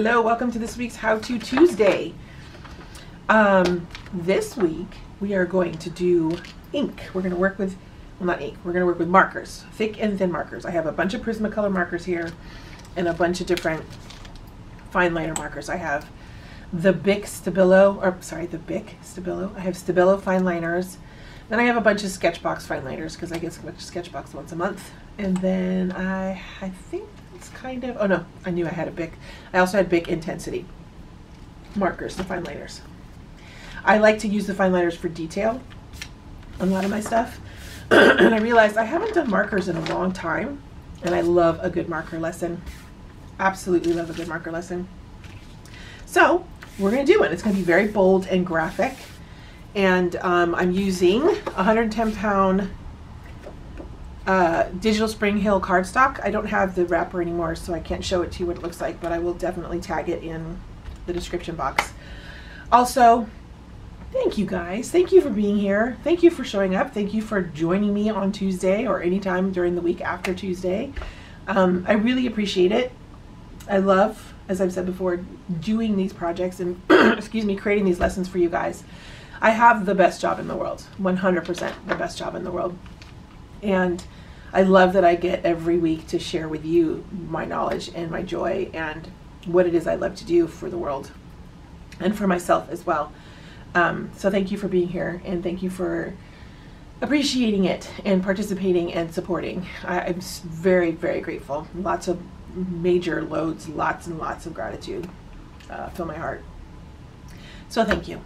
Hello, welcome to this week's How To Tuesday. This week we are going to do ink. We're going to work with, well, not ink, we're going to work with markers, thick and thin markers. I have a bunch of Prismacolor markers here and a bunch of different fine liner markers. I have the Bic Stabilo, or sorry, the Bic Stabilo. I have Stabilo fine liners. Then I have a bunch of Sketchbox fine liners because I get Sketchbox once a month. And then I think it's kind of, oh no, I knew I had a Bic. I also had Bic Intensity markers, the fine liners. I like to use the fine liners for detail on a lot of my stuff. And I realized I haven't done markers in a long time, and I love a good marker lesson. Absolutely love a good marker lesson. So we're going to do it. It's going to be very bold and graphic. And I'm using 110-pound digital SPRINGHILL cardstock. I don't have the wrapper anymore, so I can't show it to you what it looks like, but I will definitely tag it in the description box. Also, thank you guys. Thank you for being here. Thank you for showing up. Thank you for joining me on Tuesday or anytime during the week after Tuesday. I really appreciate it. I love, as I've said before, doing these projects and excuse me, creating these lessons for you guys. I have the best job in the world, 100% the best job in the world. And I love that I get every week to share with you my knowledge and my joy and what it is I love to do for the world and for myself as well. So thank you for being here, and thank you for appreciating it and participating and supporting. I'm very, very grateful. Lots of major loads, lots and lots of gratitude fill my heart. So thank you.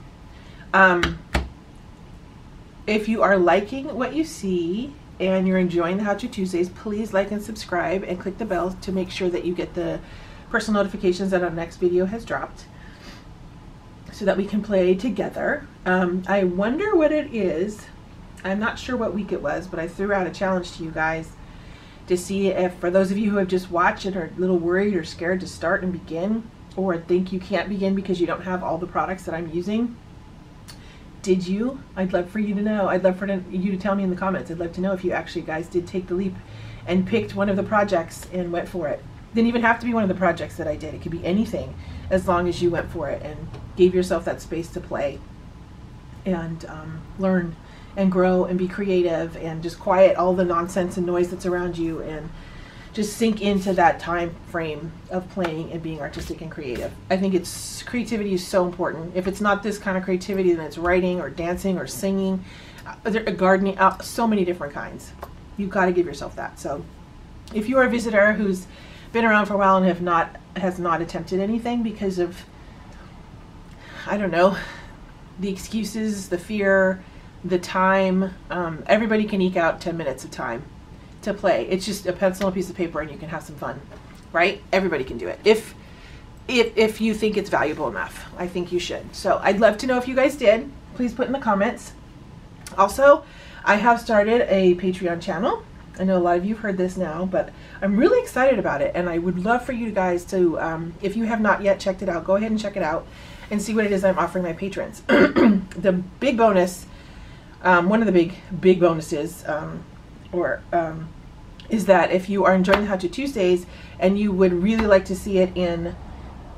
If you are liking what you see and you're enjoying the How To Tuesdays, please like and subscribe and click the bell to make sure that you get the personal notifications that our next video has dropped so that we can play together. I wonder what it is. I'm not sure what week it was, but I threw out a challenge to you guys to see if, for those of you who have just watched and are a little worried or scared to start and begin, or think you can't begin because you don't have all the products that I'm using. Did you? I'd love for you to know. I'd love for you to tell me in the comments. I'd love to know if you actually guys did take the leap and picked one of the projects and went for it. Didn't even have to be one of the projects that I did. It could be anything as long as you went for it and gave yourself that space to play and learn and grow and be creative and just quiet all the nonsense and noise that's around you and just sink into that time frame of playing and being artistic and creative. I think creativity is so important. If it's not this kind of creativity, then it's writing or dancing or singing, gardening, so many different kinds. You've got to give yourself that. So if you are a visitor who's been around for a while and has not attempted anything because of, I don't know, the excuses, the fear, the time, everybody can eke out 10 minutes of time to play. It's just a pencil and a piece of paper and you can have some fun, right? Everybody can do it. If you think it's valuable enough, I think you should. So I'd love to know if you guys did. Please put in the comments. Also, I have started a Patreon channel. I know a lot of you have heard this now, but I'm really excited about it, and I would love for you guys to, if you have not yet checked it out, go ahead and check it out and see what it is I'm offering my patrons. The big bonus, one of the big bonuses, is that if you are enjoying the How To Tuesdays and you would really like to see it in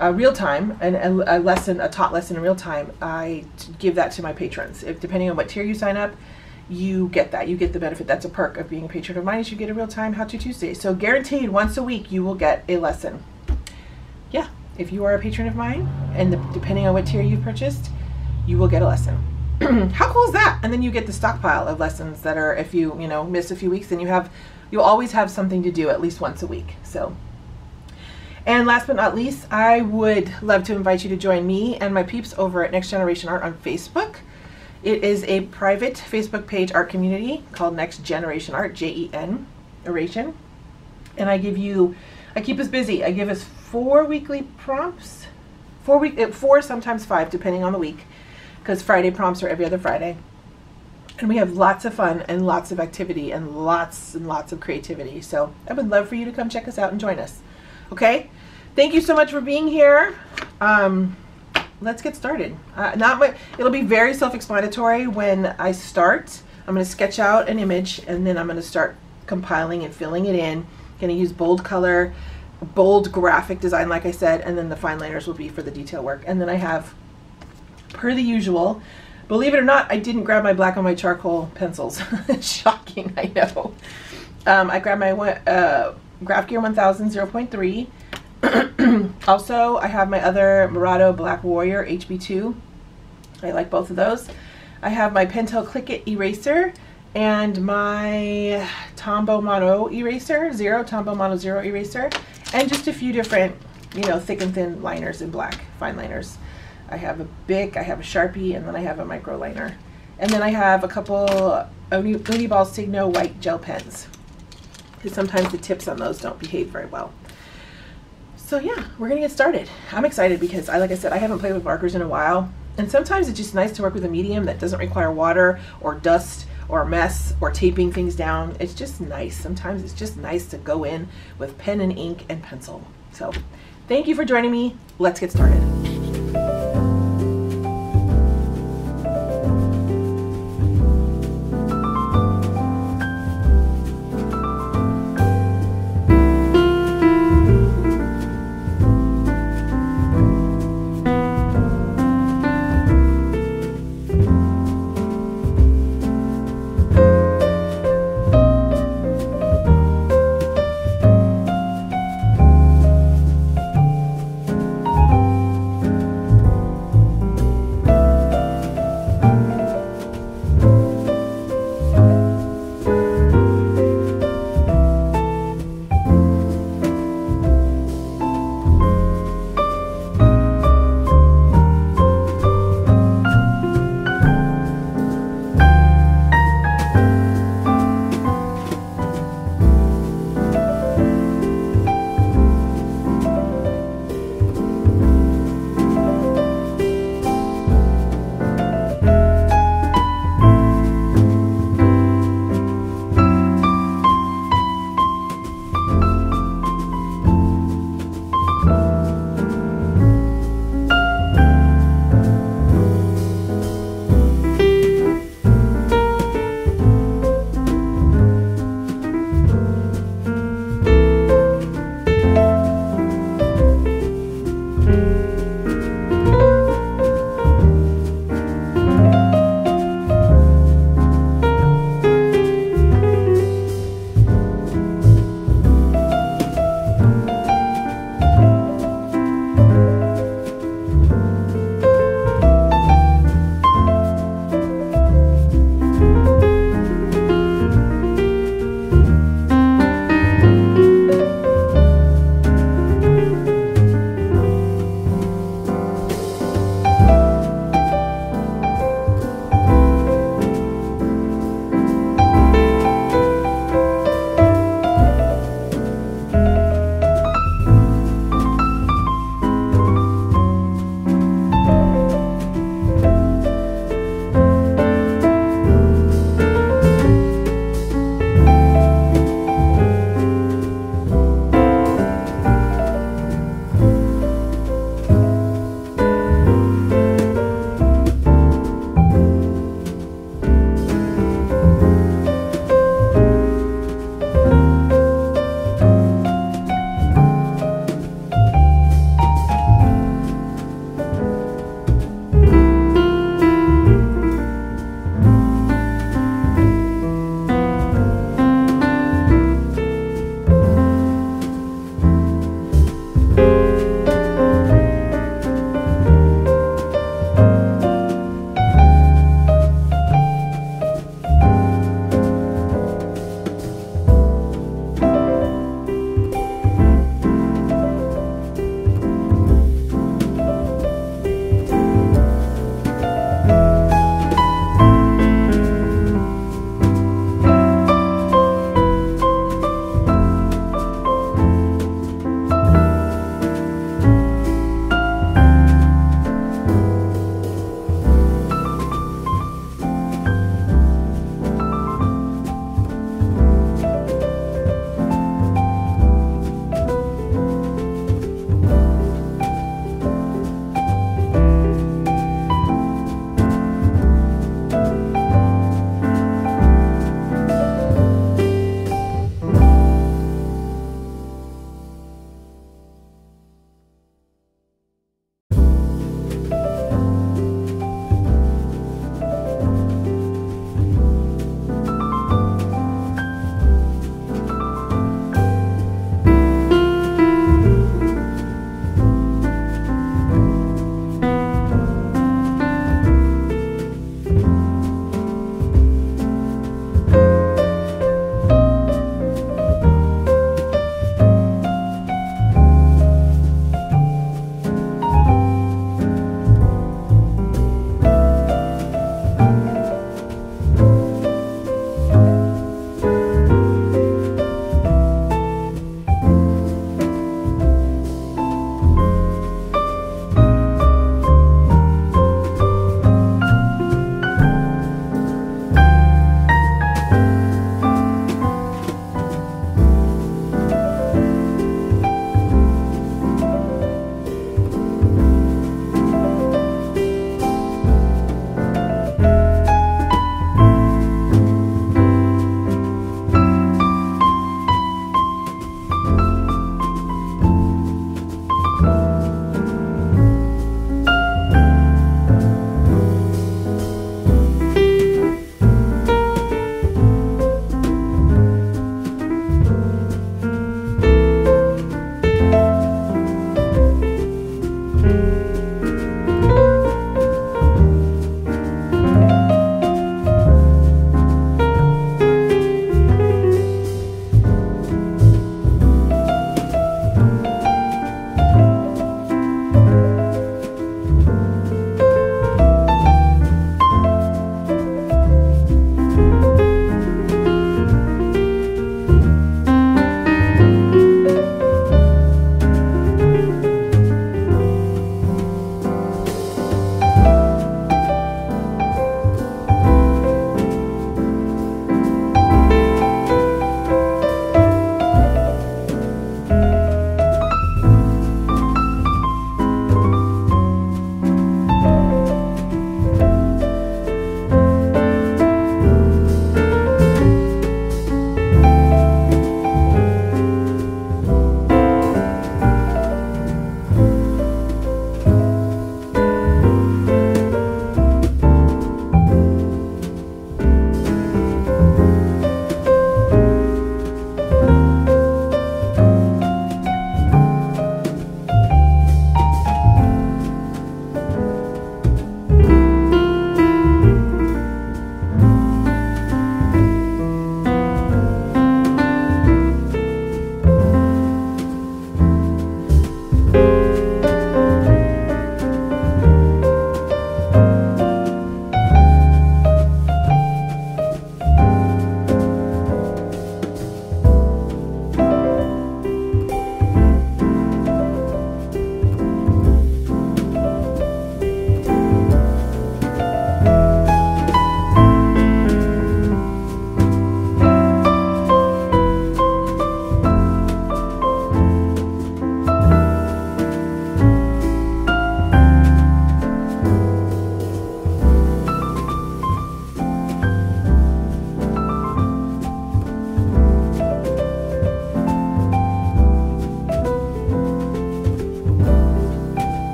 real time, and a taught lesson in real time, I give that to my patrons. If depending on what tier you sign up, you get that. You get the benefit. That's a perk of being a patron of mine, is you get a real time How To Tuesday. So guaranteed, once a week you will get a lesson. Yeah, if you are a patron of mine, and depending on what tier you've purchased, you will get a lesson. How cool is that? And then you get the stockpile of lessons that are, if you miss a few weeks, then you'll always have something to do at least once a week. So, and last but not least, I would love to invite you to join me and my peeps over at Next Generation Art on Facebook. It is a private Facebook page art community called Next Generation Art, Jen, Oration. And I keep us busy. I give us 4 weekly prompts, 4 sometimes 5 depending on the week, because Friday prompts are every other Friday. And we have lots of fun and lots of activity and lots of creativity. So I would love for you to come check us out and join us. Okay? Thank you so much for being here. Let's get started. It'll be very self-explanatory when I start. I'm going to sketch out an image and then I'm going to start compiling and filling it in. I'm going to use bold color, bold graphic design, like I said, and then the fine liners will be for the detail work. And then I have, per the usual, believe it or not, I didn't grab my black on my charcoal pencils. Shocking, I know. I grabbed my Graph Gear 1000 0.3. Also, I have my other Murado Black Warrior HB2. I like both of those. I have my Pentel Click It eraser and my Tombow Mono eraser, Tombow Mono Zero eraser, and just a few different, you know, thick and thin liners in black, fine liners. I have a Bic, I have a Sharpie, and then I have a micro liner. And then I have a couple Uniball Signo white gel pens, because sometimes the tips on those don't behave very well. So yeah, we're gonna get started. I'm excited because like I said, I haven't played with markers in a while. And sometimes it's just nice to work with a medium that doesn't require water or dust or mess or taping things down. It's just nice. Sometimes it's just nice to go in with pen and ink and pencil. So thank you for joining me. Let's get started.